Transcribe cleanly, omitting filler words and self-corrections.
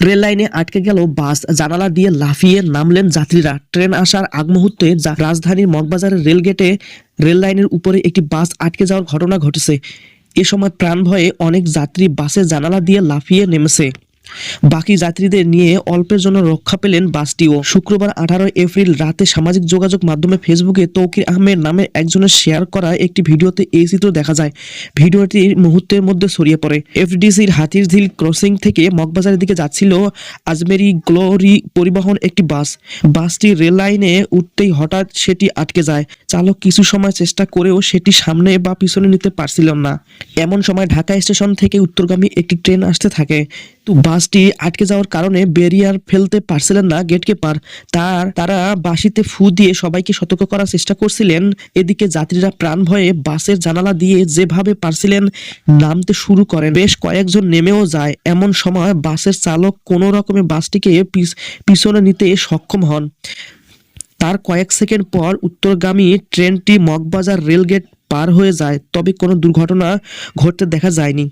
Rail লাইনে আটকে গেল বাস, জানালা দিয়ে লাফিয়ে নামলেন যাত্রীরা। ট্রেন আসার আগ মুহূর্তে রাজধানীর মগবাজারের রেলগেটে রেল লাইনের উপরে একটি বাস আটকে যাওয়ার ঘটনা ঘটেছে। এ সময় প্রাণ ভয়ে অনেক যাত্রী বাসের জানালা দিয়ে লাফিয়ে নেমেছে। বাকি যাত্রীদের নিয়ে অল্পের জন্য রক্ষা পেলেন বাসটিও। শুক্রবার 18 এপ্রিল রাতে সামাজিক যোগাযোগ মাধ্যমে ফেসবুকে তৌকির আহমেদ নামে একজনের শেয়ার করা একটি ভিডিওতে এই চিত্র দেখা যায়। ভিডিওটি মুহূর্তের মধ্যে ছড়িয়ে পড়ে। এফডিসির হাতিরঝিল ক্রসিং থেকে মগবাজারের দিকে যাচ্ছিল আজমেরি গ্লোরি পরিবহন একটি বাস। বাসটি রেল লাইনে উঠতেই হঠাৎ সেটি আটকে যায়। চালক কিছু সময় চেষ্টা করেও সেটি সামনে বা পিছনে নিতে পারছিলেন না। এমন সময় ঢাকা স্টেশন থেকে উত্তরগামী একটি ট্রেন আসতে থাকে। তো বাসটি আটকে যাওয়ার কারণে ব্যারিয়ার ফেলতে পারছিলেন না গেটকিপার। তারা বাঁশিতে ফু দিয়ে সবাইকে সতর্ক করার চেষ্টা করছিলেন। এদিকে যাত্রীরা প্রাণ ভয়ে বাসের জানালা দিয়ে যেভাবে পারছিলেন নামতে শুরু করেন। বেশ কয়েকজন নেমেও যায়। এমন সময় বাসের চালক কোনো রকমে বাসটিকে পিছনে নিতে সক্ষম হন। তার কয়েক সেকেন্ড পর উত্তরগামী ট্রেনটি মগবাজার রেলগেট পার হয়ে যায়, তবে কোনো দুর্ঘটনা ঘটতে দেখা যায়নি।